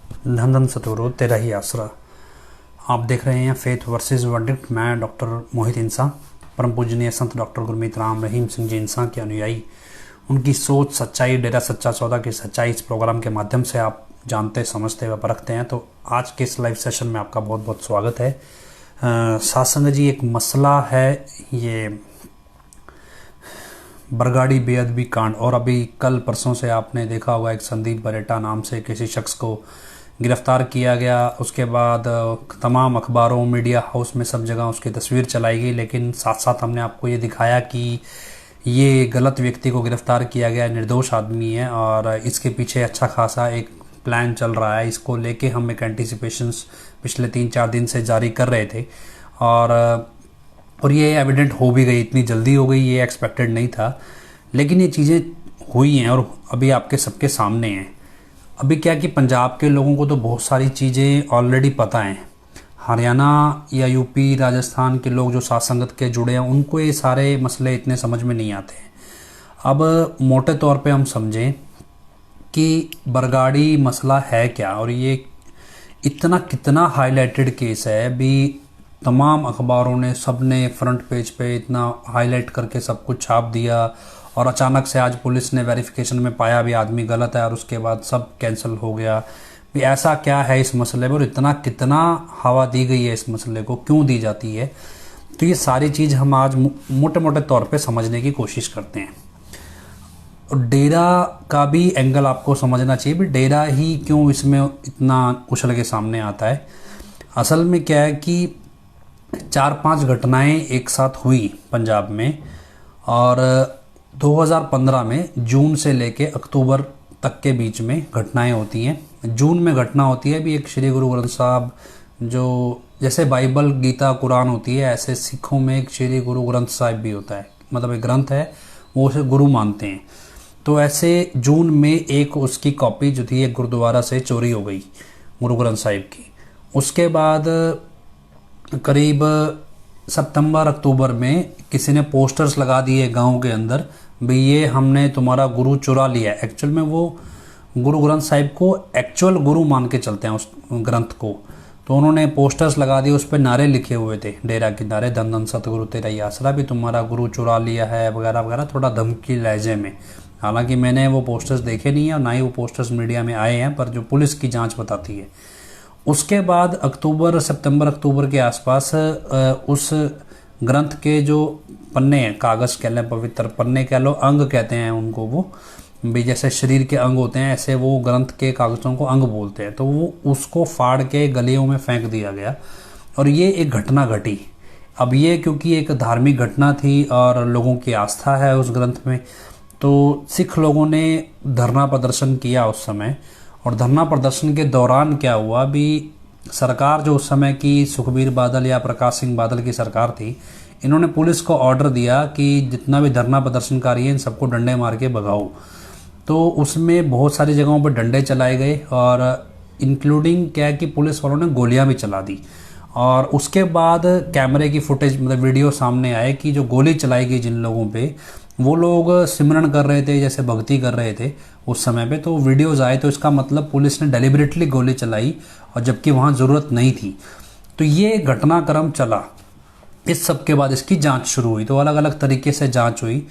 धन धन सतगुरु तेरा ही आसरा। आप देख रहे हैं फेथ वर्सेस वर्डिक्ट। मैं डॉक्टर मोहित इंसान, परम पूजनीय संत डॉक्टर गुरमीत राम रहीम सिंह जी इंसान के अनुयायी, उनकी सोच सच्चाई, डेरा सच्चा सौदा की सच्चाई इस प्रोग्राम के माध्यम से आप जानते, समझते व परखते हैं। तो आज के इस लाइव सेशन में आपका बहुत बहुत स्वागत है। सासंग जी, एक मसला है ये बरगाड़ी बेअदबी कांड, और अभी कल परसों से आपने देखा होगा एक संदीप बरेटा नाम से किसी शख्स को गिरफ्तार किया गया। उसके बाद तमाम अखबारों, मीडिया हाउस में सब जगह उसकी तस्वीर चलाई गई, लेकिन साथ साथ हमने आपको ये दिखाया कि ये गलत व्यक्ति को गिरफ्तार किया गया, निर्दोष आदमी है और इसके पीछे अच्छा खासा एक प्लान चल रहा है। इसको लेके हम एक एंटिसिपेशंस पिछले 3-4 दिन से जारी कर रहे थे और ये एविडेंट हो भी गई, इतनी जल्दी हो गई, ये एक्सपेक्टेड नहीं था, लेकिन ये चीज़ें हुई हैं और अभी आपके सबके सामने हैं। अभी क्या कि पंजाब के लोगों को तो बहुत सारी चीज़ें ऑलरेडी पता हैं, हरियाणा या यूपी, राजस्थान के लोग जो साथ संगत के जुड़े हैं उनको ये सारे मसले इतने समझ में नहीं आते हैं। अब मोटे तौर पे हम समझें कि बरगाड़ी मसला है क्या, और ये इतना कितना हाईलाइटेड केस है। भी तमाम अखबारों ने, सब ने फ्रंट पेज पे इतना हाईलाइट करके सब कुछ छाप दिया, और अचानक से आज पुलिस ने वेरिफिकेशन में पाया भी आदमी गलत है और उसके बाद सब कैंसिल हो गया। भी ऐसा क्या है इस मसले में, और इतना कितना हवा दी गई है इस मसले को, क्यों दी जाती है। तो ये सारी चीज़ हम आज मोटे मोटे तौर पे समझने की कोशिश करते हैं। और डेरा का भी एंगल आपको समझना चाहिए, भी डेरा ही क्यों इसमें इतना उछल के सामने आता है। असल में क्या है कि 4-5 घटनाएं एक साथ हुई पंजाब में, और 2015 में जून से लेके अक्टूबर तक के बीच में घटनाएं होती हैं। जून में घटना होती है भी एक श्री गुरु ग्रंथ साहब, जो जैसे बाइबल, गीता, कुरान होती है, ऐसे सिखों में एक श्री गुरु ग्रंथ साहिब भी होता है, मतलब एक ग्रंथ है, वो उसे गुरु मानते हैं। तो ऐसे जून में एक उसकी कॉपी जो थी एक गुरुद्वारा से चोरी हो गई, गुरु ग्रंथ साहिब की। उसके बाद करीब सितंबर अक्टूबर में किसी ने पोस्टर्स लगा दिए गांव के अंदर, भी ये हमने तुम्हारा गुरु चुरा लिया है। एक्चुअल में वो गुरु ग्रंथ साहिब को एक्चुअल गुरु मान के चलते हैं उस ग्रंथ को। तो उन्होंने पोस्टर्स लगा दिए, उस पर नारे लिखे हुए थे, डेरा के नारे, धन धन सतगुरु तेरा ही आसरा, भी तुम्हारा गुरु चुरा लिया है वगैरह वगैरह, थोड़ा धमकी लहजे में। हालांकि मैंने वो पोस्टर्स देखे नहीं है और ना ही वो पोस्टर्स मीडिया में आए हैं, पर जो पुलिस की जाँच बताती है। उसके बाद सितंबर अक्टूबर के आसपास उस ग्रंथ के जो पन्ने हैं, कागज़ कह लें, पवित्र पन्ने कह लो, अंग कहते हैं उनको, वो भी जैसे शरीर के अंग होते हैं, ऐसे वो ग्रंथ के कागज़ों को अंग बोलते हैं। तो वो उसको फाड़ के गलियों में फेंक दिया गया, और ये एक घटना घटी। अब ये क्योंकि एक धार्मिक घटना थी और लोगों की आस्था है उस ग्रंथ में, तो सिख लोगों ने धरना प्रदर्शन किया उस समय। और धरना प्रदर्शन के दौरान क्या हुआ, भी सरकार जो उस समय की सुखबीर बादल या प्रकाश सिंह बादल की सरकार थी, इन्होंने पुलिस को ऑर्डर दिया कि जितना भी धरना प्रदर्शनकारी है इन सबको डंडे मार के भगाओ। तो उसमें बहुत सारी जगहों पर डंडे चलाए गए, और इंक्लूडिंग क्या है कि पुलिस वालों ने गोलियां भी चला दी। और उसके बाद कैमरे की फुटेज, मतलब वीडियो सामने आए कि जो गोली चलाई गई जिन लोगों पे, वो लोग सिमरन कर रहे थे, जैसे भक्ति कर रहे थे उस समय पे। तो वीडियोज़ आए, तो इसका मतलब पुलिस ने डेलिबरेटली गोली चलाई, और जबकि वहाँ ज़रूरत नहीं थी। तो ये घटनाक्रम चला। इस सब के बाद इसकी जांच शुरू हुई, तो अलग अलग तरीके से जांच हुई।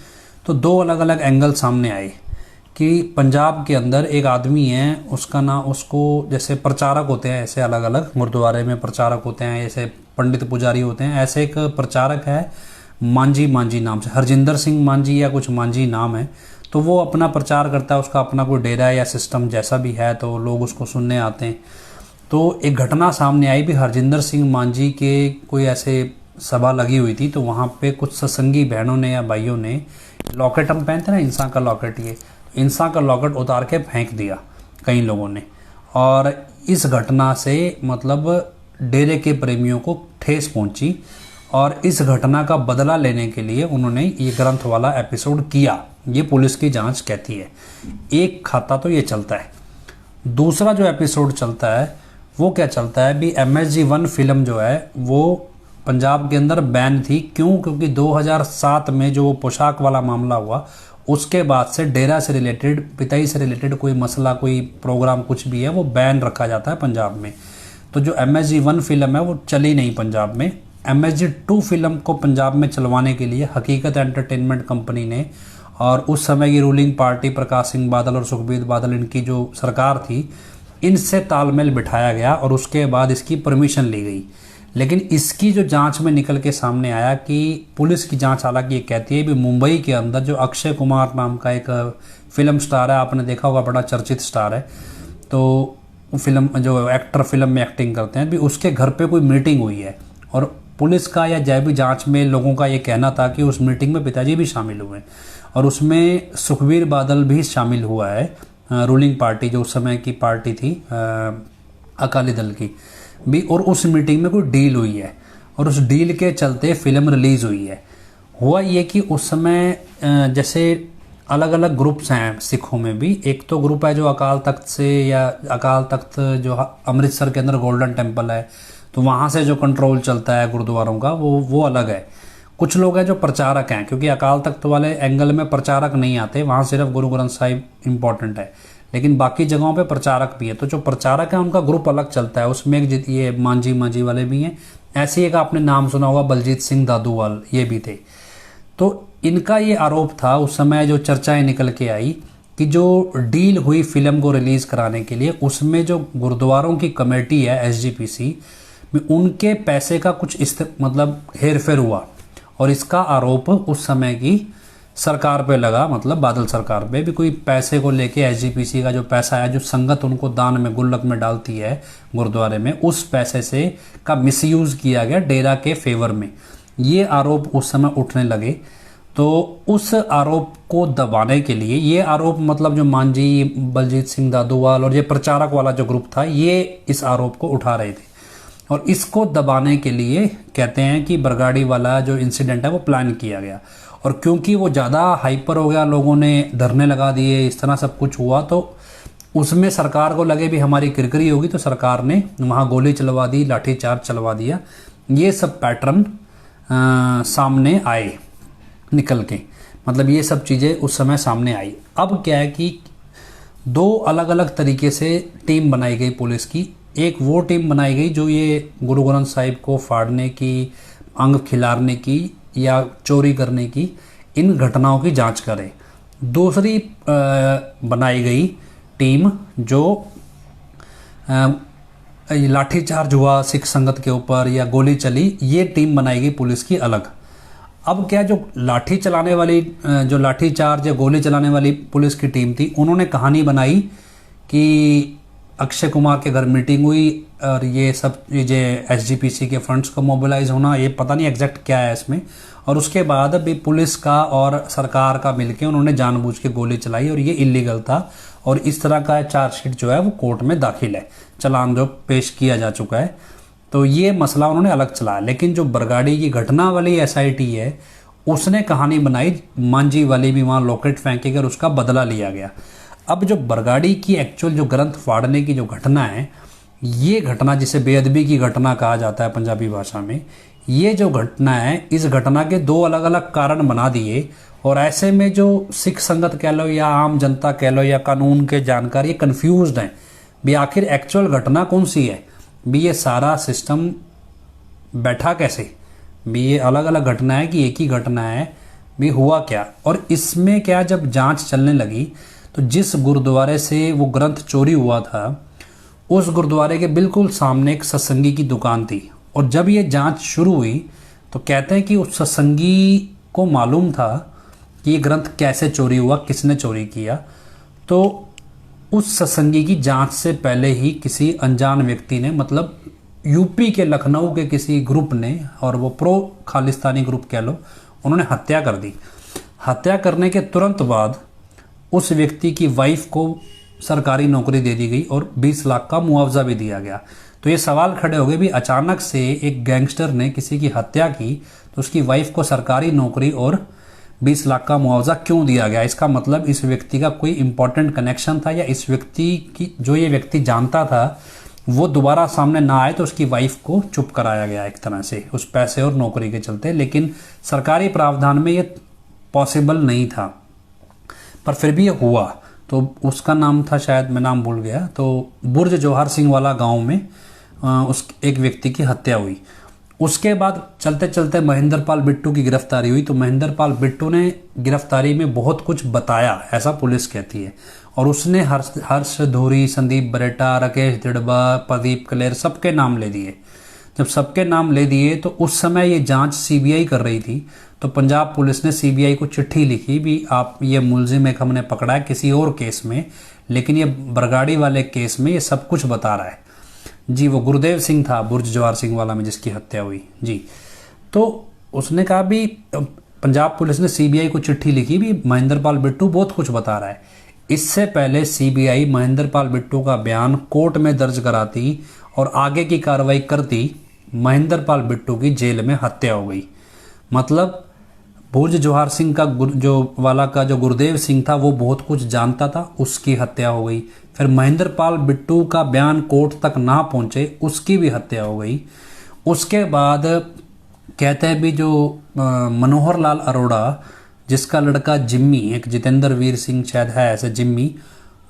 तो 2 अलग अलग एंगल सामने आए कि पंजाब के अंदर एक आदमी है, उसका नाम, उसको जैसे प्रचारक होते हैं, ऐसे अलग अलग गुरुद्वारे में प्रचारक होते हैं, ऐसे पंडित पुजारी होते हैं, ऐसे एक प्रचारक है मांझी नाम से, हरजिंदर सिंह मांझी या कुछ मांझी नाम है। तो वो अपना प्रचार करता है, उसका अपना कोई डेरा या सिस्टम जैसा भी है, तो लोग उसको सुनने आते हैं। तो एक घटना सामने आई भी, हरजिंदर सिंह मांझी के कोई ऐसे सभा लगी हुई थी, तो वहाँ पे कुछ सत्संगी बहनों ने या भाइयों ने लॉकेट, हम पहनते ना इंसान का लॉकेट, ये इंसान का लॉकेट उतार के फेंक दिया कई लोगों ने। और इस घटना से मतलब डेरे के प्रेमियों को ठेस पहुंची, और इस घटना का बदला लेने के लिए उन्होंने ये ग्रंथ वाला एपिसोड किया, ये पुलिस की जांच कहती है। एक खाता तो ये चलता है। दूसरा जो एपिसोड चलता है वो क्या चलता है, भी MSG1 फिल्म जो है वो पंजाब के अंदर बैन थी। क्यों? क्योंकि 2007 में जो पोशाक वाला मामला हुआ, उसके बाद से डेरा से रिलेटेड, पिटाई से रिलेटेड कोई मसला, कोई प्रोग्राम कुछ भी है, वो बैन रखा जाता है पंजाब में। तो जो MSG 1 फिल्म है वो चली नहीं पंजाब में। MSG 2 फिल्म को पंजाब में चलवाने के लिए हकीकत एंटरटेनमेंट कंपनी ने और उस समय की रूलिंग पार्टी प्रकाश सिंह बादल और सुखबीर बादल, इनकी जो सरकार थी, इनसे तालमेल बिठाया गया और उसके बाद इसकी परमिशन ली गई। लेकिन इसकी जो जांच में निकल के सामने आया कि पुलिस की जांच हालांकि ये कहती है कि मुंबई के अंदर जो अक्षय कुमार नाम का एक फिल्म स्टार है, आपने देखा होगा, बड़ा चर्चित स्टार है, तो फिल्म जो एक्टर फिल्म में एक्टिंग करते हैं, भी उसके घर पे कोई मीटिंग हुई है। और पुलिस का या जैबी जांच में लोगों का ये कहना था कि उस मीटिंग में पिताजी भी शामिल हुए और उसमें सुखबीर बादल भी शामिल हुआ है, रूलिंग पार्टी जो उस समय की पार्टी थी अकाली दल की भी। और उस मीटिंग में कोई डील हुई है और उस डील के चलते फिल्म रिलीज हुई है। हुआ ये कि उस समय जैसे अलग अलग ग्रुप्स हैं सिखों में भी। एक तो ग्रुप है जो अकाल तख्त से, या अकाल तख्त जो अमृतसर के अंदर गोल्डन टेम्पल है, तो वहाँ से जो कंट्रोल चलता है गुरुद्वारों का, वो अलग है। कुछ लोग हैं जो प्रचारक हैं, क्योंकि अकाल तख्त वाले एंगल में प्रचारक नहीं आते, वहाँ सिर्फ गुरु ग्रंथ साहिब इंपॉर्टेंट है, लेकिन बाकी जगहों पे प्रचारक भी है। तो जो प्रचारक है उनका ग्रुप अलग चलता है, उसमें एक ये मांझी वाले भी हैं। ऐसे एक आपने नाम सुना होगा बलजीत सिंह दादूवाल, ये भी थे। तो इनका ये आरोप था उस समय, जो चर्चाएं निकल के आई कि जो डील हुई फिल्म को रिलीज कराने के लिए, उसमें जो गुरुद्वारों की कमेटी है SGPC में, उनके पैसे का कुछ मतलब हेरफेर हुआ। और इसका आरोप उस समय की सरकार पे लगा, मतलब बादल सरकार पे भी। कोई पैसे को लेके SGPC का जो पैसा है, जो संगत उनको दान में गुल्लक में डालती है गुरुद्वारे में, उस पैसे से का मिसयूज किया गया डेरा के फेवर में। ये आरोप उस समय उठने लगे। तो उस आरोप को दबाने के लिए, ये आरोप मतलब जो मांझी, बलजीत सिंह दादूवाल और ये प्रचारक वाला जो ग्रुप था, ये इस आरोप को उठा रहे थे। और इसको दबाने के लिए कहते हैं कि बरगाड़ी वाला जो इंसिडेंट है वो प्लान किया गया। और क्योंकि वो ज़्यादा हाइपर हो गया, लोगों ने धरने लगा दिए, इस तरह सब कुछ हुआ, तो उसमें सरकार को लगे भी हमारी किरकिरी होगी, तो सरकार ने वहाँ गोली चलवा दी, लाठीचार्ज चलवा दिया। ये सब पैटर्न सामने आए निकल के, मतलब ये सब चीज़ें उस समय सामने आई। अब क्या है कि दो अलग अलग तरीके से टीम बनाई गई पुलिस की। एक वो टीम बनाई गई जो ये गुरु ग्रंथ साहिब को फाड़ने की, अंग खिलारने की या चोरी करने की, इन घटनाओं की जांच करे। दूसरी बनाई गई टीम जो लाठीचार्ज हुआ सिख संगत के ऊपर या गोली चली, ये टीम बनाई गई पुलिस की अलग। अब क्या, जो लाठी चलाने वाली, जो लाठीचार्ज या गोली चलाने वाली पुलिस की टीम थी, उन्होंने कहानी बनाई कि अक्षय कुमार के घर मीटिंग हुई और ये सब चीज़ें SGPC के फंड्स को मोबिलाइज होना, ये पता नहीं एग्जैक्ट क्या है इसमें। और उसके बाद अभी पुलिस का और सरकार का मिलके उन्होंने जानबूझ के गोली चलाई और ये इलीगल था। और इस तरह का चार्जशीट जो है वो कोर्ट में दाखिल है, चालान जो पेश किया जा चुका है। तो ये मसला उन्होंने अलग चलाया। लेकिन जो बरगाड़ी की घटना वाली SIT है, उसने कहानी बनाई मांझी वाली भी वहाँ लॉकेट फेंके और उसका बदला लिया गया। अब जो बरगाड़ी की एक्चुअल जो ग्रंथ फाड़ने की जो घटना है, ये घटना जिसे बेअदबी की घटना कहा जाता है पंजाबी भाषा में, ये जो घटना है, इस घटना के दो अलग अलग कारण बना दिए। और ऐसे में जो सिख संगत कह लो या आम जनता कह लो या कानून के जानकार, ये कन्फ्यूज्ड हैं भी आखिर एक्चुअल घटना कौन सी है, भी ये सारा सिस्टम बैठा कैसे, भी ये अलग अलग घटना है कि एक ही घटना है, भी हुआ क्या। और इसमें क्या, जब जांच चलने लगी तो जिस गुरुद्वारे से वो ग्रंथ चोरी हुआ था, उस गुरुद्वारे के बिल्कुल सामने एक सत्संगी की दुकान थी। और जब ये जांच शुरू हुई तो कहते हैं कि उस सत्संगी को मालूम था कि ये ग्रंथ कैसे चोरी हुआ, किसने चोरी किया। तो उस सत्संगी की जांच से पहले ही किसी अनजान व्यक्ति ने, मतलब यूपी के लखनऊ के किसी ग्रुप ने, और वो प्रो खालिस्तानी ग्रुप कह लो, उन्होंने हत्या कर दी। हत्या करने के तुरंत बाद उस व्यक्ति की वाइफ को सरकारी नौकरी दे दी गई और 20 लाख का मुआवजा भी दिया गया। तो ये सवाल खड़े हो गए भी अचानक से एक गैंगस्टर ने किसी की हत्या की तो उसकी वाइफ को सरकारी नौकरी और 20 लाख का मुआवजा क्यों दिया गया। इसका मतलब इस व्यक्ति का कोई इंपॉर्टेंट कनेक्शन था, या इस व्यक्ति की, जो ये व्यक्ति जानता था, वो दोबारा सामने ना आए तो उसकी वाइफ को चुप कराया गया एक तरह से उस पैसे और नौकरी के चलते। लेकिन सरकारी प्रावधान में ये पॉसिबल नहीं था। पर फिर भी ये हुआ। तो उसका नाम था, शायद मैं नाम भूल गया, तो बुर्ज जोहार सिंह वाला गांव में उस एक व्यक्ति की हत्या हुई। उसके बाद चलते चलते महेंद्र पाल बिट्टू की गिरफ्तारी हुई। तो महेंद्र पाल बिट्टू ने गिरफ्तारी में बहुत कुछ बताया, ऐसा पुलिस कहती है। और उसने हर्ष धूरी, संदीप बरेटा, राकेश दिड़बा, प्रदीप कलेर सबके नाम ले दिए। जब सबके नाम ले दिए तो उस समय ये जांच सीबीआई कर रही थी। तो पंजाब पुलिस ने सीबीआई को चिट्ठी लिखी भी आप ये मुलजिम एक हमने पकड़ा है किसी और केस में, लेकिन ये बरगाड़ी वाले केस में ये सब कुछ बता रहा है। जी वो गुरुदेव सिंह था, बुर्ज जोहार सिंह वाला में जिसकी हत्या हुई। जी तो उसने कहा भी पंजाब पुलिस ने सीबीआई को चिट्ठी लिखी भी महेंद्र पाल बिट्टू बहुत कुछ बता रहा है। इससे पहले सीबीआई महेंद्र पाल बिट्टू का बयान कोर्ट में दर्ज कराती और आगे की कार्रवाई करती, महेंद्र पाल बिट्टू की जेल में हत्या हो गई। मतलब बुर्ज जोहार सिंह का जो गुरुदेव सिंह था वो बहुत कुछ जानता था, उसकी हत्या हो गई। फिर महेंद्र पाल बिट्टू का बयान कोर्ट तक ना पहुंचे, उसकी भी हत्या हो गई। उसके बाद कहते हैं भी जो मनोहर लाल अरोड़ा, जिसका लड़का जिम्मी, एक जितेंद्र वीर सिंह शायद है ऐसे जिम्मी,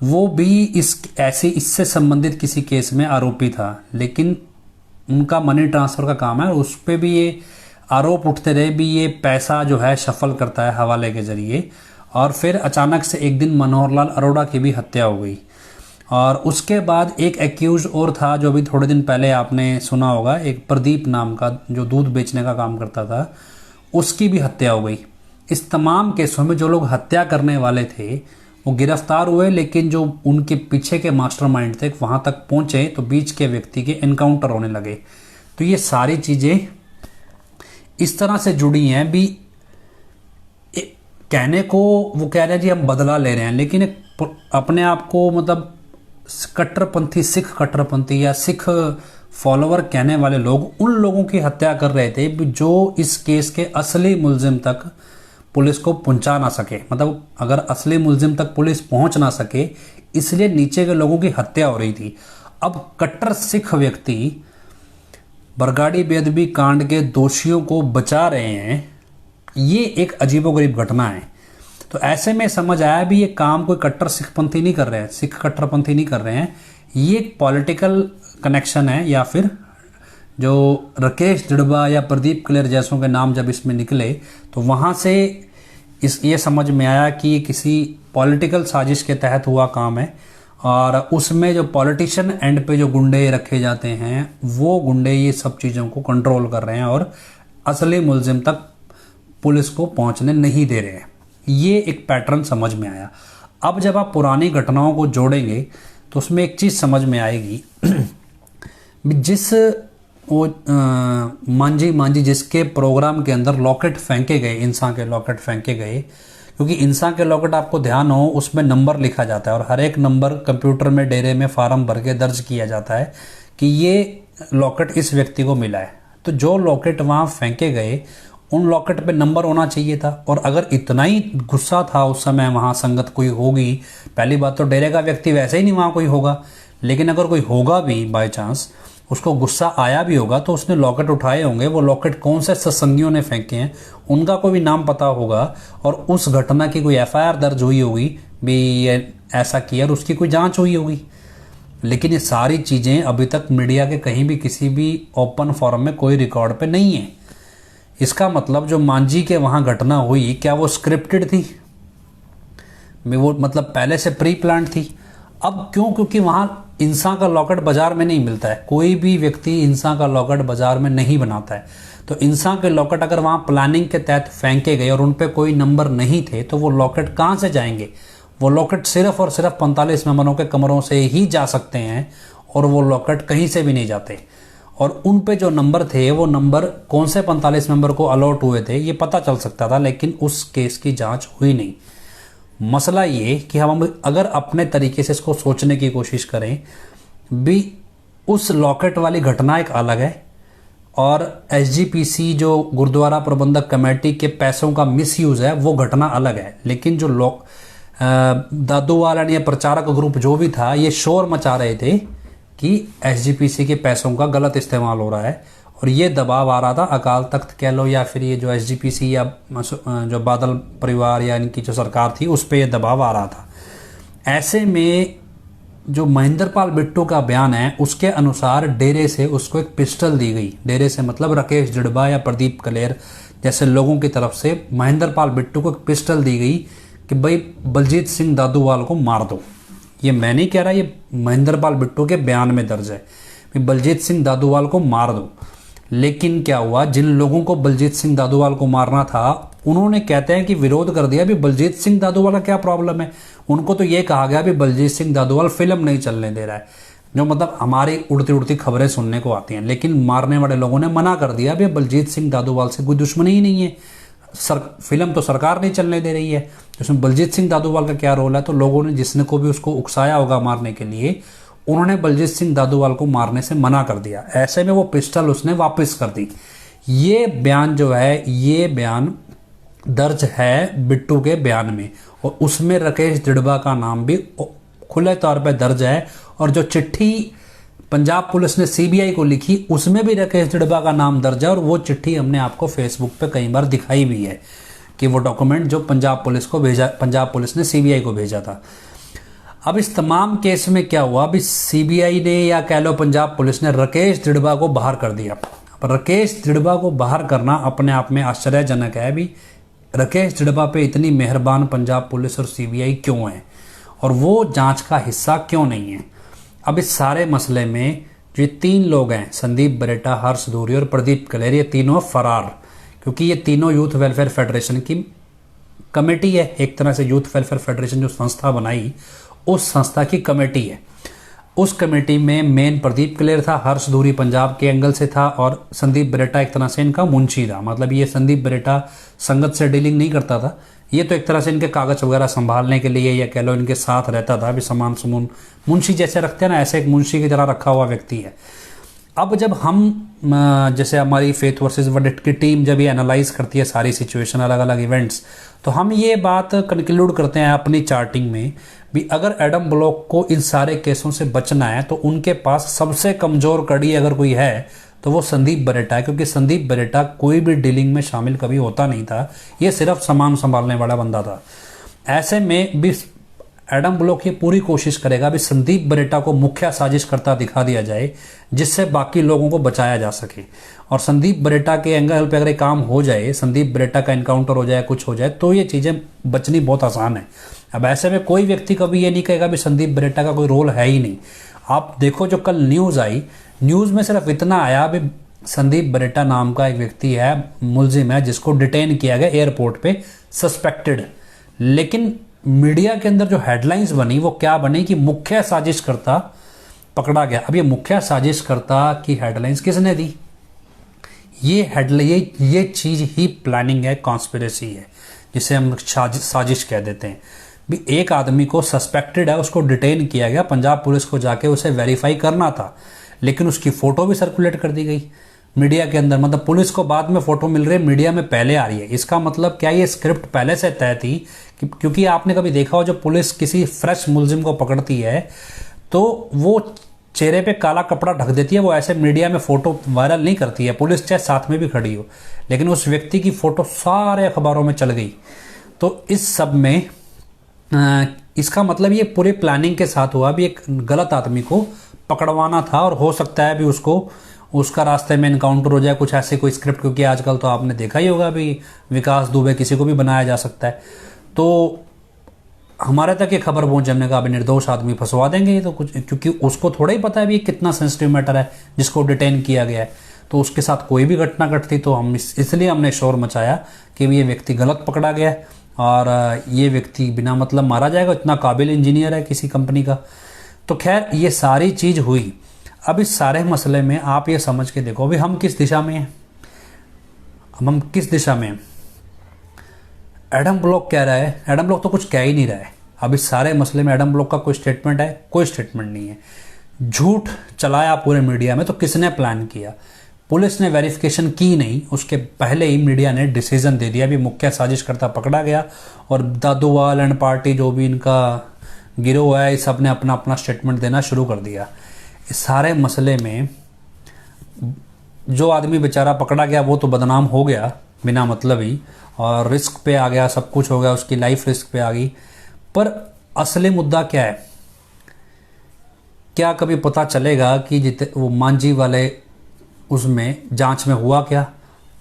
वो भी इससे संबंधित किसी केस में आरोपी था, लेकिन उनका मनी ट्रांसफर का काम है। उस पर भी ये आरोप उठते रहे भी ये पैसा जो है शफल करता है हवाले के जरिए। और फिर अचानक से एक दिन मनोहर लाल अरोड़ा की भी हत्या हो गई। और उसके बाद एक एक्यूज और था जो अभी थोड़े दिन पहले आपने सुना होगा, एक प्रदीप नाम का जो दूध बेचने का काम करता था, उसकी भी हत्या हो गई। इस तमाम केसों में जो लोग हत्या करने वाले थे वो गिरफ्तार हुए, लेकिन जो उनके पीछे के मास्टरमाइंड थे वहां तक पहुंचे तो बीच के व्यक्ति के एनकाउंटर होने लगे। तो ये सारी चीजें इस तरह से जुड़ी हैं भी, कहने को वो कह रहे हैं जी हम बदला ले रहे हैं, लेकिन अपने आप को मतलब कट्टरपंथी, सिख कट्टरपंथी या सिख फॉलोवर कहने वाले लोग उन लोगों की हत्या कर रहे थे जो इस केस के असली मुलजिम तक पुलिस को पहुंचा ना सके। मतलब अगर असली मुलजिम तक पुलिस पहुंच ना सके, इसलिए नीचे के लोगों की हत्या हो रही थी। अब कट्टर सिख व्यक्ति बरगाड़ी बेअदबी कांड के दोषियों को बचा रहे हैं, ये एक अजीबोगरीब घटना है। तो ऐसे में समझ आया भी ये काम कोई कट्टर सिखपंथी नहीं कर रहे हैं, सिख कट्टरपंथी नहीं कर रहे हैं, ये एक पॉलिटिकल कनेक्शन है। या फिर जो राकेश दिड़बा या प्रदीप कलेर जैसों के नाम जब इसमें निकले तो वहां से ये समझ में आया कि ये किसी पॉलिटिकल साजिश के तहत हुआ काम है। और उसमें जो पॉलिटिशियन एंड पे जो गुंडे रखे जाते हैं वो गुंडे ये सब चीज़ों को कंट्रोल कर रहे हैं और असली मुलजिम तक पुलिस को पहुंचने नहीं दे रहे हैं। ये एक पैटर्न समझ में आया। अब जब आप पुरानी घटनाओं को जोड़ेंगे तो उसमें एक चीज़ समझ में आएगी जिस वो मांझी जिसके प्रोग्राम के अंदर लॉकेट फेंके गए, इंसान के लॉकेट फेंके गए, क्योंकि इंसान के लॉकेट आपको ध्यान हो उसमें नंबर लिखा जाता है और हर एक नंबर कंप्यूटर में डेरे में फार्म भर के दर्ज किया जाता है कि ये लॉकेट इस व्यक्ति को मिला है। तो जो लॉकेट वहाँ फेंके गए उन लॉकेट पे नंबर होना चाहिए था। और अगर इतना ही गुस्सा था उस समय वहाँ संगत कोई होगी, पहली बात तो डेरे का व्यक्ति वैसे ही नहीं वहाँ कोई होगा, लेकिन अगर कोई होगा भी बाय चांस, उसको गुस्सा आया भी होगा तो उसने लॉकेट उठाए होंगे। वो लॉकेट कौन से सत्संगियों ने फेंके हैं उनका कोई भी नाम पता होगा और उस घटना की कोई एफआईआर दर्ज हुई होगी भी ये ऐसा किया और उसकी कोई जांच हुई होगी। लेकिन ये सारी चीज़ें अभी तक मीडिया के कहीं भी किसी भी ओपन फोरम में कोई रिकॉर्ड पे नहीं है। इसका मतलब जो मांझी के वहाँ घटना हुई, क्या वो स्क्रिप्टेड थी? वो मतलब पहले से प्री प्लान थी? अब क्यों? क्योंकि वहाँ इंसान का लॉकेट बाजार में नहीं मिलता है, कोई भी व्यक्ति इंसान का लॉकेट बाजार में नहीं बनाता है। तो इंसान के लॉकेट अगर वहाँ प्लानिंग के तहत फेंके गए और उन पे कोई नंबर नहीं थे तो वो लॉकेट कहाँ से जाएंगे? वो लॉकेट सिर्फ और सिर्फ 45 मेंबरों के कमरों से ही जा सकते हैं और वो लॉकेट कहीं से भी नहीं जाते। और उन पे जो नंबर थे वो नंबर कौन से 45 मेंबर को अलॉट हुए थे ये पता चल सकता था, लेकिन उस केस की जांच हुई नहीं। मसला ये कि हम अगर अपने तरीके से इसको सोचने की कोशिश करें भी, उस लॉकेट वाली घटना एक अलग है और एसजीपीसी जो गुरुद्वारा प्रबंधक कमेटी के पैसों का मिसयूज है वो घटना अलग है। लेकिन जो दादू वाला या प्रचारक ग्रुप जो भी था ये शोर मचा रहे थे कि एसजीपीसी के पैसों का गलत इस्तेमाल हो रहा है और ये दबाव आ रहा था अकाल तख्त कह लो या फिर ये जो एसजीपीसी या जो बादल परिवार या इनकी जो सरकार थी उस पर ये दबाव आ रहा था। ऐसे में जो महेंद्र पाल बिट्टू का बयान है उसके अनुसार डेरे से उसको एक पिस्टल दी गई। डेरे से मतलब राकेश जिड़बा या प्रदीप कलेर जैसे लोगों की तरफ से महेंद्र पाल बिट्टू को एक पिस्टल दी गई कि भाई बलजीत सिंह दादूवाल को मार दो। ये मैं नहीं कह रहा, ये महेंद्र पाल बिट्टू के बयान में दर्ज है कि बलजीत सिंह दादूवाल को मार दो। लेकिन क्या हुआ, जिन लोगों को बलजीत सिंह दादूवाल को मारना था उन्होंने कहते हैं कि विरोध कर दिया। भी बलजीत सिंह दादूवाल का क्या प्रॉब्लम है? उनको तो ये कहा गया भी बलजीत सिंह दादूवाल फिल्म नहीं चलने दे रहा है, जो मतलब हमारी उड़ती उड़ती खबरें सुनने को आती हैं। लेकिन मारने वाले लोगों ने मना कर दिया भी बलजीत सिंह दादूवाल से कोई दुश्मनी ही नहीं है, फिल्म तो सरकार नहीं चलने दे रही है, उसमें बलजीत सिंह दादूवाल का क्या रोल है? तो लोगों ने जिसने को भी उसको उकसाया होगा मारने के लिए, उन्होंने बलजीत सिंह दादूवाल को मारने से मना कर दिया। ऐसे में वो पिस्टल उसने वापस कर दी। ये बयान जो है, ये बयान दर्ज है बिट्टू के बयान में, और उसमें राकेश जिड़बा का नाम भी खुले तौर पे दर्ज है। और जो चिट्ठी पंजाब पुलिस ने सीबीआई को लिखी उसमें भी राकेश जिड़बा का नाम दर्ज है, और वो चिट्ठी हमने आपको फेसबुक पे कई बार दिखाई भी है कि वो डॉक्यूमेंट जो पंजाब पुलिस ने सीबीआई को भेजा था। अब इस तमाम केस में क्या हुआ, अभी सीबीआई ने या कह लो पंजाब पुलिस ने राकेश जिड़बा को बाहर कर दिया। अब राकेश जिड़बा को बाहर करना अपने आप में आश्चर्यजनक है। भी राकेश जिड़बा पे इतनी मेहरबान पंजाब पुलिस और सीबीआई क्यों है, और वो जांच का हिस्सा क्यों नहीं है? अब इस सारे मसले में जो 3 लोग हैं, संदीप बरेटा, हर्ष दूरी और प्रदीप कलेर, ये तीनों फरार, क्योंकि ये तीनों यूथ वेलफेयर फेडरेशन की कमेटी है। एक तरह से यूथ वेलफेयर फेडरेशन जो संस्था बनाई उस संस्था की कमेटी है। उस कमेटी में मेन प्रदीप कलेर था, हर्ष दूरी पंजाब के एंगल से था, और संदीप बरेटा एक तरह से इनका मुंशी था। मतलब ये संदीप बरेटा संगत से डीलिंग नहीं करता था, ये तो एक तरह से इनके कागज वगैरह संभालने के लिए या कह लो इनके साथ रहता था। भी सामान सुमून मुंशी जैसे रखते हैं ना, ऐसे एक मुंशी की तरह रखा हुआ व्यक्ति है। अब जब हम जैसे हमारी फेथ वर्सेस वर्डिक्ट की टीम जब ये एनालाइज करती है सारी सिचुएशन, अलग अलग इवेंट्स, तो हम ये बात कंक्लूड करते हैं अपनी चार्टिंग में भी अगर एडम ब्लॉक को इन सारे केसों से बचना है तो उनके पास सबसे कमजोर कड़ी अगर कोई है तो वो संदीप बरेटा है, क्योंकि संदीप बरेटा कोई भी डीलिंग में शामिल कभी होता नहीं था, ये सिर्फ सामान संभालने वाला बंदा था। ऐसे में भी एडम ब्लॉक ये पूरी कोशिश करेगा भी संदीप बरेटा को मुख्य साजिशकर्ता दिखा दिया जाए, जिससे बाकी लोगों को बचाया जा सके। और संदीप बरेटा के एंगल पे अगर काम हो जाए, संदीप बरेटा का इनकाउंटर हो जाए, कुछ हो जाए, तो ये चीज़ें बचनी बहुत आसान है। अब ऐसे में कोई व्यक्ति कभी ये नहीं कहेगा भी संदीप बरेटा का कोई रोल है ही नहीं। आप देखो जो कल न्यूज़ आई, न्यूज़ में सिर्फ इतना आया भी संदीप बरेटा नाम का एक व्यक्ति है, मुलजिम है, जिसको डिटेन किया गया एयरपोर्ट पे सस्पेक्टेड। लेकिन मीडिया के अंदर जो हेडलाइंस बनी वो क्या बनी कि मुख्य साजिशकर्ता पकड़ा गया। अब ये मुख्य साजिशकर्ता की हेडलाइंस किसने दी? ये चीज ही प्लानिंग है, कॉन्स्पिरेसी है, जिसे हम साजिश कह देते हैं। भी एक आदमी को सस्पेक्टेड है, उसको डिटेन किया गया, पंजाब पुलिस को जाके उसे वेरीफाई करना था, लेकिन उसकी फोटो भी सर्कुलेट कर दी गई मीडिया के अंदर। मतलब पुलिस को बाद में फोटो मिल रही है, मीडिया में पहले आ रही है। इसका मतलब क्या ये स्क्रिप्ट पहले से तय थी? क्योंकि आपने कभी देखा हो जब पुलिस किसी फ्रेश मुलजिम को पकड़ती है तो वो चेहरे पे काला कपड़ा ढक देती है, वो ऐसे मीडिया में फोटो वायरल नहीं करती है, पुलिस चाहे साथ में भी खड़ी हो। लेकिन उस व्यक्ति की फोटो सारे अखबारों में चल गई। तो इस सब में इसका मतलब ये पूरे प्लानिंग के साथ हुआ भी एक गलत आदमी को पकड़वाना था, और हो सकता है भी उसका रास्ते में इनकाउंटर हो जाए, कुछ ऐसे कोई स्क्रिप्ट। क्योंकि आजकल तो आपने देखा ही होगा भी विकास दुबे किसी को भी बनाया जा सकता है। तो हमारे तक ये खबर पहुंचे, हमने कहा अभी निर्दोष आदमी फंसवा देंगे तो कुछ, क्योंकि उसको थोड़ा ही पता है भी कितना सेंसिटिव मैटर है जिसको डिटेन किया गया है। तो उसके साथ कोई भी घटना घटती तो हम इसलिए हमने शोर मचाया कि ये व्यक्ति गलत पकड़ा गया है और ये व्यक्ति बिना मतलब मारा जाएगा, इतना काबिल इंजीनियर है किसी कंपनी का। तो खैर ये सारी चीज़ हुई। अब इस सारे मसले में आप ये समझ के देखो भी हम किस दिशा में हैं। अब हम किस दिशा में हैं? एडम ब्लॉक कह रहा है, एडम ब्लॉक तो कुछ कह ही नहीं रहा है। अब इस सारे मसले में एडम ब्लॉक का कोई स्टेटमेंट है? कोई स्टेटमेंट नहीं है। झूठ चलाया पूरे मीडिया में। तो किसने प्लान किया? पुलिस ने वेरिफिकेशन की नहीं, उसके पहले ही मीडिया ने डिसीजन दे दिया भी मुख्य साजिशकर्ता पकड़ा गया, और दादूवाल एंड पार्टी जो भी इनका गिरोह है, इस सब ने अपना अपना स्टेटमेंट देना शुरू कर दिया। इस सारे मसले में जो आदमी बेचारा पकड़ा गया वो तो बदनाम हो गया बिना मतलब ही, और रिस्क पे आ गया, सब कुछ हो गया, उसकी लाइफ रिस्क पे आ गई। पर असली मुद्दा क्या है? क्या कभी पता चलेगा कि वो मांझी वाले उसमें जांच में हुआ क्या?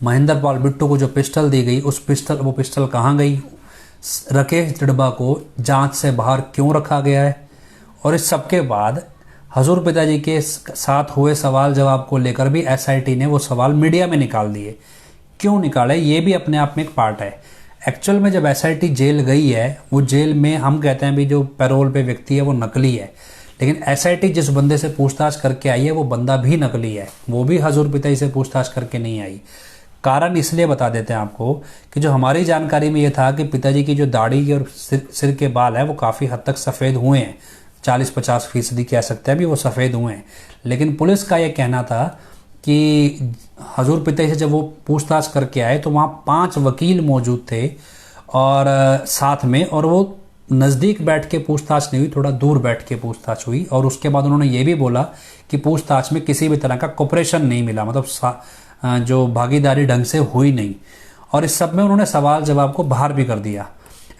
महेंद्र पाल बिट्टू को जो पिस्टल दी गई, वो पिस्टल कहाँ गई? राकेश जड़बा को जांच से बाहर क्यों रखा गया है? और इस सब के बाद हजूर पिताजी के साथ हुए सवाल जवाब को लेकर भी एसआईटी ने वो सवाल मीडिया में निकाल दिए। क्यों निकाले, ये भी अपने आप में एक पार्ट है। एक्चुअल में जब एसआईटी जेल गई है, वो जेल में हम कहते हैं भी जो पैरोल पे व्यक्ति है वो नकली है, लेकिन एसआईटी जिस बंदे से पूछताछ करके आई है वो बंदा भी नकली है, वो भी हजूर पिताजी से पूछताछ करके नहीं आई। कारण इसलिए बता देते हैं आपको कि जो हमारी जानकारी में ये था कि पिताजी की जो दाढ़ी और सिर के बाल है वो काफ़ी हद तक सफ़ेद हुए हैं, 40-50% कह सकते हैं भी वो सफ़ेद हुए हैं। लेकिन पुलिस का ये कहना था कि हजूर पिताजी से जब वो पूछताछ करके आए तो वहाँ 5 वकील मौजूद थे और साथ में, और वो नज़दीक बैठ के पूछताछ नहीं हुई, थोड़ा दूर बैठ के पूछताछ हुई। और उसके बाद उन्होंने ये भी बोला कि पूछताछ में किसी भी तरह का कोऑपरेशन नहीं मिला, मतलब जो भागीदारी ढंग से हुई नहीं। और इस सब में उन्होंने सवाल जवाब को बाहर भी कर दिया।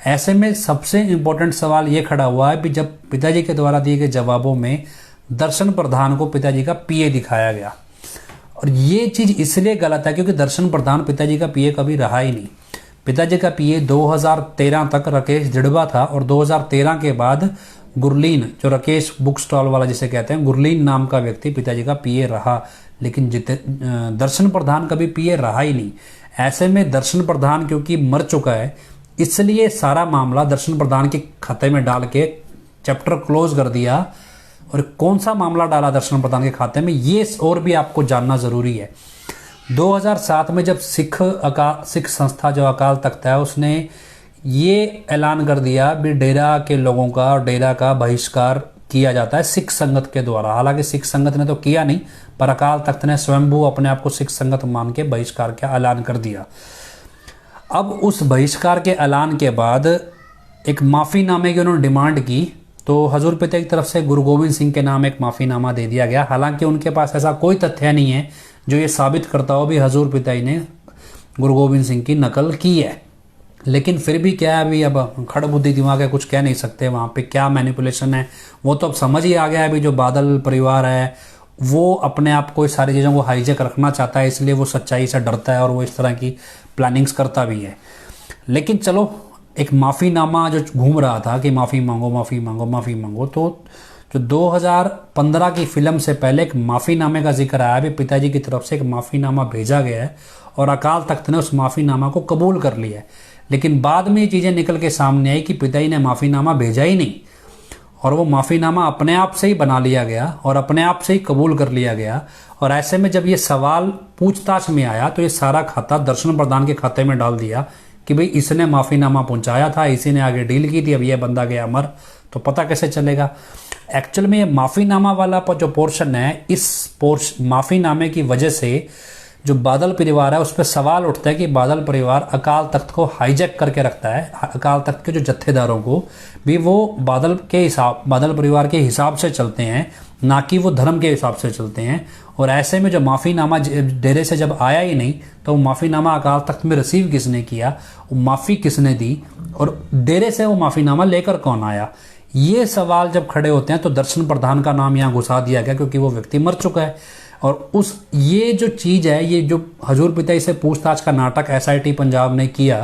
ऐसे में सबसे इम्पोर्टेंट सवाल ये खड़ा हुआ है कि जब पिताजी के द्वारा दिए गए जवाबों में दर्शन प्रधान को पिताजी का पीए दिखाया गया, और ये चीज़ इसलिए गलत है क्योंकि दर्शन प्रधान पिताजी का पीए कभी रहा ही नहीं। पिताजी का पीए 2013 तक राकेश जड़बा था, और 2013 के बाद गुरलीन, जो राकेश बुक स्टॉल वाला जिसे कहते हैं, गुरलीन नाम का व्यक्ति पिताजी का पीए रहा, लेकिन दर्शन प्रधान कभी पीए रहा ही नहीं। ऐसे में दर्शन प्रधान क्योंकि मर चुका है, इसलिए सारा मामला दर्शन प्रधान के खाते में डाल के चैप्टर क्लोज कर दिया। और कौन सा मामला डाला दर्शन प्रधान के खाते में, ये और भी आपको जानना जरूरी है। 2007 में जब सिख संस्था जो अकाल तख्त है उसने ये ऐलान कर दिया भी डेरा के लोगों का और डेरा का बहिष्कार किया जाता है सिख संगत के द्वारा। हालांकि सिख संगत ने तो किया नहीं, पर अकाल तख्त ने स्वयंभू अपने आप को सिख संगत मान के बहिष्कार का ऐलान कर दिया। अब उस बहिष्कार के ऐलान के बाद एक माफ़ीनामे की उन्होंने डिमांड की, तो हजूर पिता की तरफ से गुरु गोविंद सिंह के नाम एक माफ़ीनामा दे दिया गया। हालांकि उनके पास ऐसा कोई तथ्य नहीं है जो ये साबित करता हो भी हजूर पिताजी ने गुरु गोविंद सिंह की नकल की है। लेकिन फिर भी क्या है, अभी अब खड़ बुद्धि दिमाग है, कुछ कह नहीं सकते वहाँ पे क्या मैनिपुलेशन है, वो तो अब समझ ही आ गया है। अभी जो बादल परिवार है वो अपने आप को सारी चीज़ों को हाईजेक रखना चाहता है, इसलिए वो सच्चाई से डरता है और वो इस तरह की प्लानिंग्स करता भी है। लेकिन चलो, एक माफ़ीनामा जो घूम रहा था कि माफ़ी मांगो माफ़ी मांगो माफ़ी मांगो, तो जो 2015 की फिल्म से पहले एक माफ़ीनामे का जिक्र आया भी, पिताजी की तरफ से एक माफ़ीनामा भेजा गया है और अकाल तख्त ने उस माफ़ीनामा को कबूल कर लिया है। लेकिन बाद में ये चीज़ें निकल के सामने आई कि पिताजी ने माफ़ीनामा भेजा ही नहीं, और वो माफ़ीनामा अपने आप से ही बना लिया गया और अपने आप से ही कबूल कर लिया गया। और ऐसे में जब ये सवाल पूछताछ में आया तो ये सारा खाता दर्शन प्रधान के खाते में डाल दिया कि भाई इसने माफ़ीनामा पहुंचाया था, इसी ने आगे डील की थी, अब ये बंदा गया मर, तो पता कैसे चलेगा। एक्चुअल में ये माफ़ीनामा वाला जो पोर्शन है, इस माफ़ीनामे की वजह से जो बादल परिवार है उस पर सवाल उठता है कि बादल परिवार अकाल तख्त को हाईजैक करके रखता है, अकाल तख्त के जो जत्थेदारों को भी वो बादल परिवार के हिसाब से चलते हैं, ना कि वो धर्म के हिसाब से चलते हैं। और ऐसे में जो माफ़ीनामा डेरे से जब आया ही नहीं, तो वो माफ़ीनामा अकाल तख्त में रिसीव किसने किया, वो माफ़ी किसने दी, और डेरे से वो माफ़ीनामा लेकर कौन आया, ये सवाल जब खड़े होते हैं तो दर्शन प्रधान का नाम यहाँ घुसा दिया गया क्योंकि वो व्यक्ति मर चुका है। और ये जो चीज़ है, ये जो हजूर पिताजी से पूछताछ का नाटक एसआईटी पंजाब ने किया,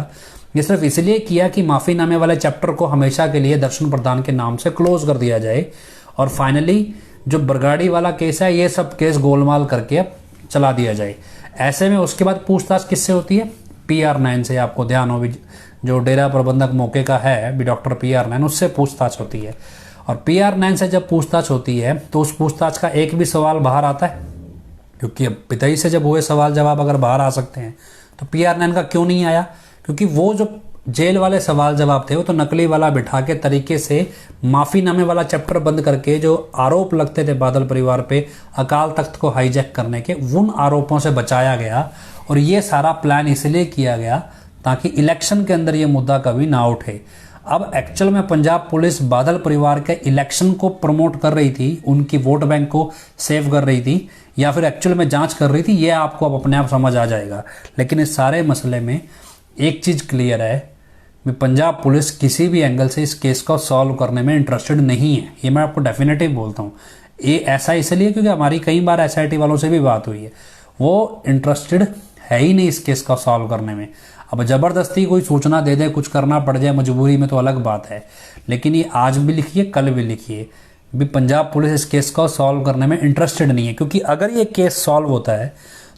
ये सिर्फ इसलिए किया कि माफ़ीनामे वाले चैप्टर को हमेशा के लिए दर्शन प्रधान के नाम से क्लोज कर दिया जाए। और फाइनली जो बरगाड़ी वाला केस है, ये सब केस गोलमाल करके अब चला दिया जाए। ऐसे में उसके बाद पूछताछ किससे होती है, PR9 से। आपको ध्यान हो भी, जो डेरा प्रबंधक मौके का है भी डॉक्टर PR9, उससे पूछताछ होती है। और PR9 से जब पूछताछ होती है तो उस पूछताछ का एक भी सवाल बाहर आता है, क्योंकि अब पिताजी से जब हुए सवाल जवाब अगर बाहर आ सकते हैं तो PR9 का क्यों नहीं आया, क्योंकि वो जो जेल वाले सवाल जवाब थे वो तो नकली वाला बिठा के तरीके से माफ़ीनामे वाला चैप्टर बंद करके जो आरोप लगते थे बादल परिवार पे अकाल तख्त को हाईजैक करने के, उन आरोपों से बचाया गया। और ये सारा प्लान इसलिए किया गया ताकि इलेक्शन के अंदर ये मुद्दा कभी ना उठे। अब एक्चुअल में पंजाब पुलिस बादल परिवार के इलेक्शन को प्रमोट कर रही थी, उनकी वोट बैंक को सेव कर रही थी, या फिर एक्चुअल में जांच कर रही थी, ये आपको अब अपने आप समझ आ जाएगा। लेकिन इस सारे मसले में एक चीज़ क्लियर है, पंजाब पुलिस किसी भी एंगल से इस केस को सॉल्व करने में इंटरेस्टेड नहीं है। ये मैं आपको डेफिनेटिव बोलता हूँ। ये ऐसा इसलिए क्योंकि हमारी कई बार एसआईटी वालों से भी बात हुई है, वो इंटरेस्टेड है ही नहीं इस केस को सॉल्व करने में। अब ज़बरदस्ती कोई सूचना दे दे, कुछ करना पड़ जाए मजबूरी में, तो अलग बात है। लेकिन ये आज भी लिखिए, कल भी लिखिए, भी पंजाब पुलिस इस केस को सॉल्व करने में इंटरेस्टेड नहीं है। क्योंकि अगर ये केस सॉल्व होता है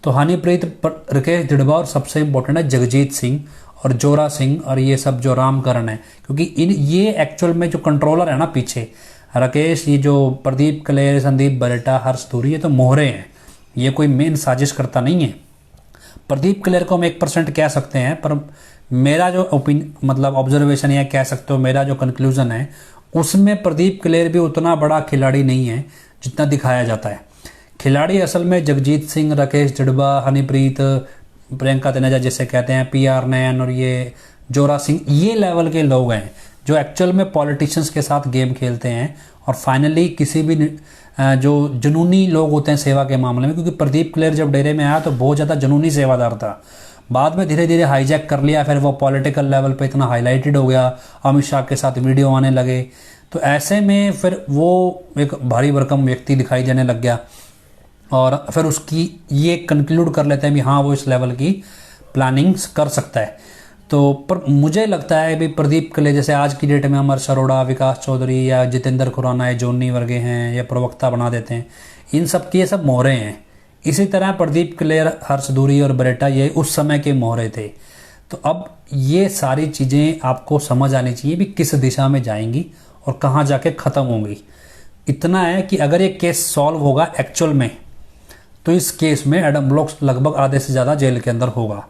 तो हनीप्रीत, राकेश जड़बा और सबसे इंपॉर्टेंट है जगजीत सिंह और जोरा सिंह और ये सब जो रामकरण है, क्योंकि ये एक्चुअल में जो कंट्रोलर है ना पीछे, राकेश, ये जो प्रदीप कलेर, संदीप बरेटा, हर्ष दूरी, ये तो मोहरे हैं, ये कोई मेन साजिश करता नहीं है। प्रदीप कलेर को हम 1% कह सकते हैं, पर मेरा जो ऑब्जर्वेशन या कह सकते हो मेरा जो कंक्लूजन है, उसमें प्रदीप कलेर भी उतना बड़ा खिलाड़ी नहीं है जितना दिखाया जाता है। खिलाड़ी असल में जगजीत सिंह, राकेश जड़बा, हनीप्रीत, प्रियंका तनेजा जिसे कहते हैं, PR नैन और ये जोरा सिंह, ये लेवल के लोग हैं जो एक्चुअल में पॉलिटिशियंस के साथ गेम खेलते हैं। और फाइनली किसी भी जो जुनूनी लोग होते हैं सेवा के मामले में, क्योंकि प्रदीप कलेर जब डेरे में आया तो बहुत ज़्यादा जुनूनी सेवादार था, बाद में धीरे धीरे हाईजैक कर लिया, फिर वो पॉलिटिकल लेवल पे इतना हाईलाइटेड हो गया, अमित शाह के साथ वीडियो आने लगे, तो ऐसे में फिर वो एक भारी भरकम व्यक्ति दिखाई देने लग गया। और फिर उसकी ये कंक्लूड कर लेते हैं भी हाँ वो इस लेवल की प्लानिंग्स कर सकता है। तो पर मुझे लगता है भी प्रदीप कलेर जैसे आज की डेट में अमर अरोड़ा, विकास चौधरी या जितेंद्र खुराना या जोनी वर्गे हैं या प्रवक्ता बना देते हैं, इन सब के ये सब मोहरे हैं। इसी तरह प्रदीप कलेर, हर्ष दूरी और बरेटा ये उस समय के मोहरे थे। तो अब ये सारी चीज़ें आपको समझ आनी चाहिए भी किस दिशा में जाएंगी और कहाँ जाके ख़त्म होंगी। इतना है कि अगर ये केस सॉल्व होगा एक्चुअल में, तो इस केस में एडम ब्लॉक लगभग आधे से ज़्यादा जेल के अंदर होगा।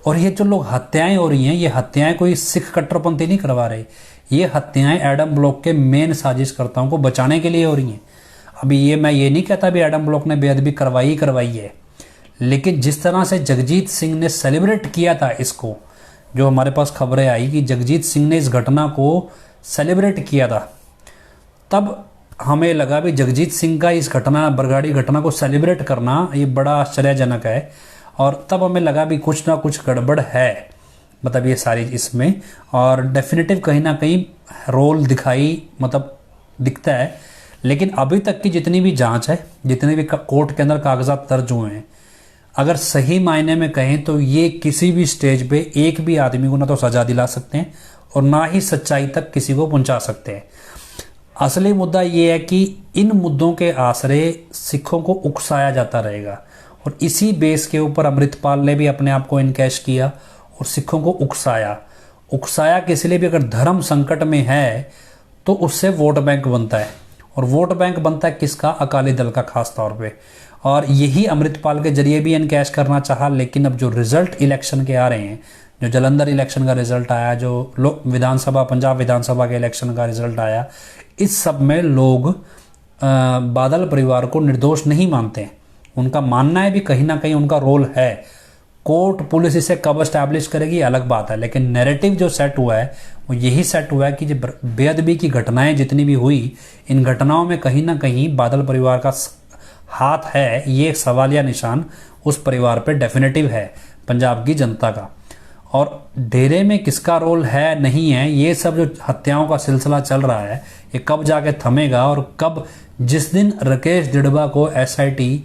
और ये जो लोग हत्याएं हो रही हैं, ये हत्याएं कोई सिख कट्टरपंथी नहीं करवा रहे, ये हत्याएं एडम ब्लॉक के मेन साजिशकर्ताओं को बचाने के लिए हो रही हैं। अभी ये मैं ये नहीं कहता भी एडम ब्लॉक ने बेअदबी करवाई है, लेकिन जिस तरह से जगजीत सिंह ने सेलिब्रेट किया था इसको, जो हमारे पास खबरें आई कि जगजीत सिंह ने इस घटना को सेलिब्रेट किया था, तब हमें लगा भी जगजीत सिंह का इस घटना, बरगाड़ी घटना को सेलिब्रेट करना ये बड़ा आश्चर्यजनक है। और तब हमें लगा भी कुछ ना कुछ गड़बड़ है, ये सारी इसमें, और डेफिनेटिव कहीं ना कहीं रोल दिखता है। लेकिन अभी तक की जितनी भी जांच है, जितने भी कोर्ट के अंदर कागजात दर्ज हुए हैं, अगर सही मायने में कहें तो ये किसी भी स्टेज पे एक भी आदमी को ना तो सजा दिला सकते हैं और ना ही सच्चाई तक किसी को पहुंचा सकते हैं। असली मुद्दा ये है कि इन मुद्दों के आसरे सिखों को उकसाया जाता रहेगा, और इसी बेस के ऊपर अमृतपाल ने भी अपने आप को इनकैश किया और सिखों को उकसाया किस लिए भी, अगर धर्म संकट में है तो उससे वोट बैंक बनता है, और वोट बैंक बनता है किसका, अकाली दल का खास तौर पे। और यही अमृतपाल के जरिए भी इनकैश करना चाहा। लेकिन अब जो रिजल्ट इलेक्शन के आ रहे हैं, जो जलंधर इलेक्शन का रिजल्ट आया, जो पंजाब विधानसभा के इलेक्शन का रिजल्ट आया, इस सब में लोग बादल परिवार को निर्दोष नहीं मानते हैं। उनका मानना है भी कहीं ना कहीं उनका रोल है। कोर्ट पुलिस इसे कब एस्टैब्लिश करेगी अलग बात है, लेकिन नैरेटिव जो सेट हुआ है वो यही सेट हुआ है कि जो बेअदबी की घटनाएं जितनी भी हुई, इन घटनाओं में कहीं ना कहीं बादल परिवार का हाथ है। ये एक सवालिया निशान उस परिवार पे डेफिनेटिव है, पंजाब की जनता का। और डेरे में किसका रोल है नहीं है, ये सब जो हत्याओं का सिलसिला चल रहा है, ये कब जाके थमेगा, और कब जिस दिन राकेश जड़बा को SIT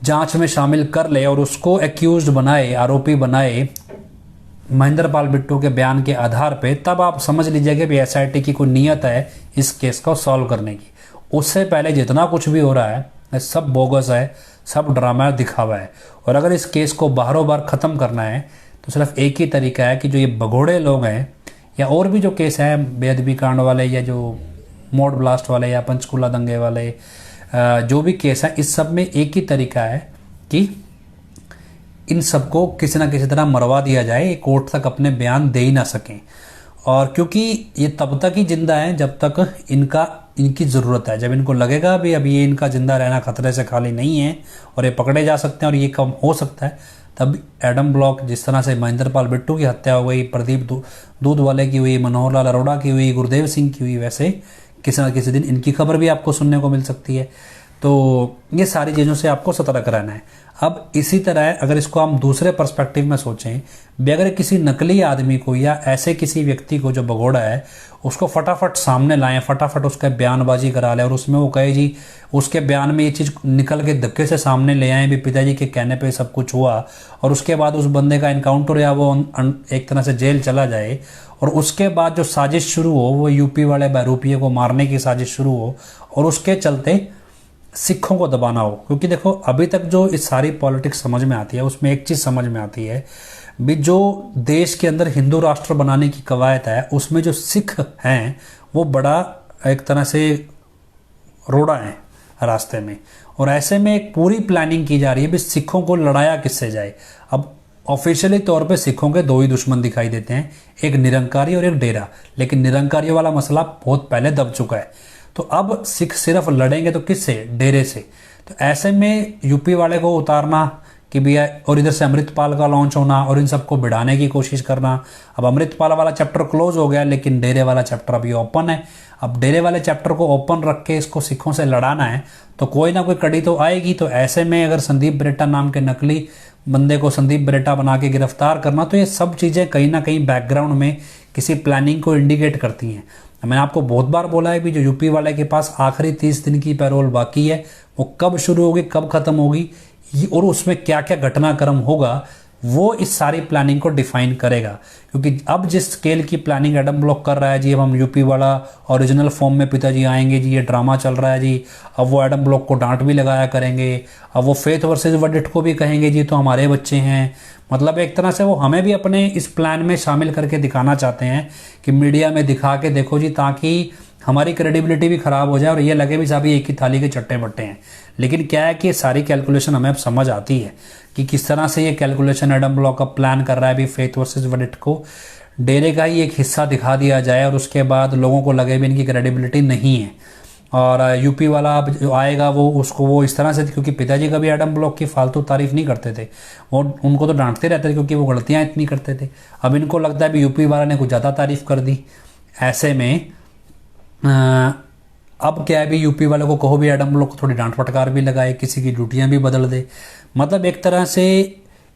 जांच में शामिल कर ले और उसको एक्यूज्ड बनाए, आरोपी बनाए महेंद्र पाल बिट्टू के बयान के आधार पे, तब आप समझ लीजिएगा कि SIT की कोई नीयत है इस केस को सॉल्व करने की। उससे पहले जितना कुछ भी हो रहा है सब बोगस है, सब ड्रामा है, दिखावा है। और अगर इस केस को बाहरों बार ख़त्म करना है तो सिर्फ एक ही तरीका है कि जो ये भगोड़े लोग हैं, या और भी जो केस हैं बेअदबी कांड वाले, या जो मोड ब्लास्ट वाले, या पंचकूला दंगे वाले, जो भी केस है, इस सब में एक ही तरीका है कि इन सबको किसी ना किसी तरह मरवा दिया जाए, कोर्ट तक अपने बयान दे ही ना सकें। और क्योंकि ये तब तक ही जिंदा हैं जब तक इनकी ज़रूरत है। जब इनको लगेगा भी अब ये इनका जिंदा रहना खतरे से खाली नहीं है और ये पकड़े जा सकते हैं और ये कम हो सकता है, तब एडम ब्लॉक, जिस तरह से महेंद्र पाल बिट्टू की हत्या हो गई, प्रदीप दूध वाले की हुई, मनोहर लाल अरोड़ा की हुई, गुरुदेव सिंह की हुई, वैसे किसी न किसी दिन इनकी खबर भी आपको सुनने को मिल सकती है। तो ये सारी चीज़ों से आपको सतर्क रहना है। अब इसी तरह अगर इसको हम दूसरे पर्सपेक्टिव में सोचें भी, अगर किसी नकली आदमी को या ऐसे किसी व्यक्ति को जो भगोड़ा है उसको फटाफट सामने लाएं, फटाफट उसका बयानबाजी करा लें और उसमें वो कहे जी, उसके बयान में ये चीज़ निकल के धक्के से सामने ले आए भी पिताजी के कहने पे सब कुछ हुआ, और उसके बाद उस बंदे का इनकाउंटर या वो एक तरह से जेल चला जाए, और उसके बाद जो साजिश शुरू हो वो यूपी वाले बहरूपिये को मारने की साजिश शुरू हो और उसके चलते सिखों को दबाना हो। क्योंकि देखो अभी तक जो इस सारी पॉलिटिक्स समझ में आती है उसमें एक चीज़ समझ में आती है भी, जो देश के अंदर हिंदू राष्ट्र बनाने की कवायद है उसमें जो सिख हैं वो बड़ा एक तरह से रोड़ा है रास्ते में, और ऐसे में एक पूरी प्लानिंग की जा रही है भी सिखों को लड़ाया किससे जाए। अब ऑफिशियली तौर पे सिखों के दो ही दुश्मन दिखाई देते हैं, एक निरंकारी और एक डेरा, लेकिन निरंकारी वाला मसला बहुत पहले दब चुका है। तो अब सिख सिर्फ लड़ेंगे तो किससे? डेरे से। तो ऐसे में यूपी वाले को उतारना कि भैया, और इधर से अमृतपाल का लॉन्च होना और इन सबको भिड़ाने की कोशिश करना। अब अमृतपाल वाला चैप्टर क्लोज हो गया लेकिन डेरे वाला चैप्टर अभी ओपन है। अब डेरे वाले चैप्टर को ओपन रख के इसको सिखों से लड़ाना है तो कोई ना कोई कड़ी तो आएगी। तो ऐसे में अगर संदीप बरेटा नाम के नकली बंदे को संदीप बरेटा बना के गिरफ्तार करना, तो ये सब चीज़ें कहीं ना कहीं बैकग्राउंड में किसी प्लानिंग को इंडिकेट करती हैं। मैंने आपको बहुत बार बोला है भी, जो यूपी वाले के पास आखिरी 30 दिन की पैरोल बाकी है वो कब शुरू होगी, कब खत्म होगी और उसमें क्या क्या घटनाक्रम होगा, वो इस सारी प्लानिंग को डिफाइन करेगा। क्योंकि अब जिस स्केल की प्लानिंग एडम ब्लॉक कर रहा है जी, अब हम यूपी वाला ओरिजिनल फॉर्म में पिताजी आएंगे जी, ये ड्रामा चल रहा है जी, अब वो एडम ब्लॉक को डांट भी लगाया करेंगे, अब वो फेथ वर्सेस वर्डिक्ट को भी कहेंगे जी तो हमारे बच्चे हैं। मतलब एक तरह से वो हमें भी अपने इस प्लान में शामिल करके दिखाना चाहते हैं कि मीडिया में दिखा के देखो जी, ताकि हमारी क्रेडिबिलिटी भी खराब हो जाए और ये लगे भी सभी एक ही थाली के चट्टे बट्टे हैं। लेकिन क्या है कि ये सारी कैलकुलेशन हमें अब समझ आती है कि किस तरह से ये कैलकुलेशन एडम ब्लॉक का प्लान कर रहा है भी, फेथ वर्सेस वर्डिक्ट को डेरे का ही एक हिस्सा दिखा दिया जाए और उसके बाद लोगों को लगे भी इनकी क्रेडिबिलिटी नहीं है। और यूपी वाला अब जो आएगा वो उसको वो इस तरह से, क्योंकि पिताजी कभी एडम ब्लॉक की फालतू तारीफ नहीं करते थे, वो उनको तो डांटते रहते थे क्योंकि वो गलतियां इतनी करते थे। अब इनको लगता है भी यूपी वाला ने कुछ ज़्यादा तारीफ कर दी। ऐसे में अब क्या है भी, यूपी वाले को कहो भी एडम ब्लॉक को थोड़ी डांट फटकार भी लगाए, किसी की ड्यूटियां भी बदल दे। मतलब एक तरह से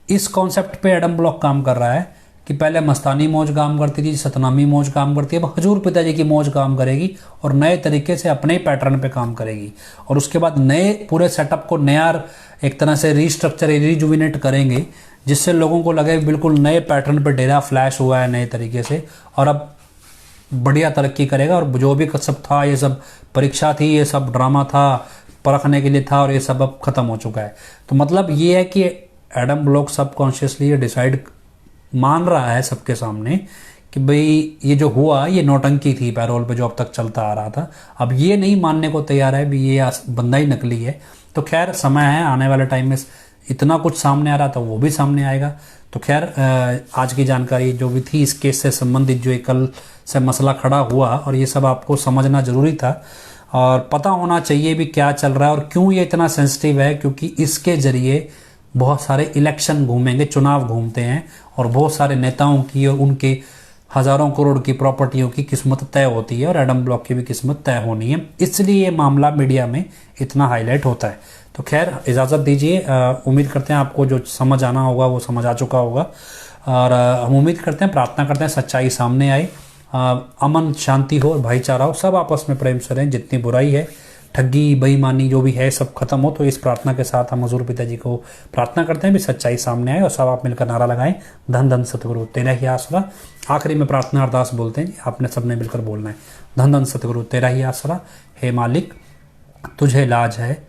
इस कॉन्सेप्ट पे एडम ब्लॉक काम कर रहा है कि पहले मस्तानी मौज काम करती थी, सतनामी मौज काम करती है, अब हजूर पिताजी की मौज काम करेगी और नए तरीके से अपने ही पैटर्न पे काम करेगी। और उसके बाद नए पूरे सेटअप को नया एक तरह से रीस्ट्रक्चर रिजुविनेट करेंगे, जिससे लोगों को लगे बिल्कुल नए पैटर्न पे डेरा फ्लैश हुआ है नए तरीके से और अब बढ़िया तरक्की करेगा। और जो भी सब था, ये सब परीक्षा थी, ये सब ड्रामा था, परखने के लिए था, और ये सब अब खत्म हो चुका है। तो मतलब ये है कि एडम ब्लॉक सबकॉन्शियसली ये डिसाइड मान रहा है सबके सामने कि भाई ये जो हुआ ये नौटंकी थी पैरोल पे जो अब तक चलता आ रहा था। अब ये नहीं मानने को तैयार है भी ये बंदा ही नकली है। तो खैर समय है, आने वाले टाइम में इतना कुछ सामने आ रहा था वो भी सामने आएगा। तो खैर आज की जानकारी जो भी थी इस केस से संबंधित, जो कल से मसला खड़ा हुआ, और ये सब आपको समझना जरूरी था और पता होना चाहिए भी क्या चल रहा है और क्यों ये इतना सेंसिटिव है। क्योंकि इसके जरिए बहुत सारे इलेक्शन घूमेंगे, चुनाव घूमते हैं, और बहुत सारे नेताओं की और उनके हजारों करोड़ की प्रॉपर्टियों की किस्मत तय होती है और एडम ब्लॉक की भी किस्मत तय होनी है। इसलिए ये मामला मीडिया में इतना हाईलाइट होता है। तो खैर इजाज़त दीजिए, उम्मीद करते हैं आपको जो समझ आना होगा वो समझ आ चुका होगा, और हम उम्मीद करते हैं, प्रार्थना करते हैं सच्चाई सामने आए, अमन शांति हो, भाईचारा हो, सब आपस में प्रेम से रहें, जितनी बुराई है, ठगी बेईमानी जो भी है सब खत्म हो। तो इस प्रार्थना के साथ हम हजूर पिताजी को प्रार्थना करते हैं भी सच्चाई सामने आए और सब आप मिलकर नारा लगाएं, धन धन सतगुरु तेरा ही आसरा। आखिरी में प्रार्थना अरदास बोलते हैं, आपने सबने मिलकर बोलना है, धन धन सतगुरु तेरा ही आसरा, हे मालिक तुझे लाज है,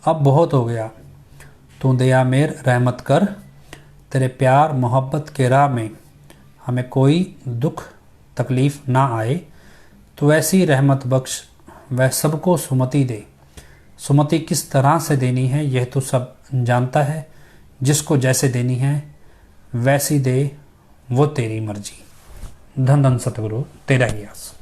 अब बहुत हो गया, तू दया मेर रहमत कर, तेरे प्यार मोहब्बत के राह में हमें कोई दुख तकलीफ़ ना आए, तो ऐसी रहमत बख्श वह सबको सुमति दे, सुमति किस तरह से देनी है यह तो सब जानता है, जिसको जैसे देनी है वैसी दे वो तेरी मर्जी। धन धन सतगुरु तेरा ही आस।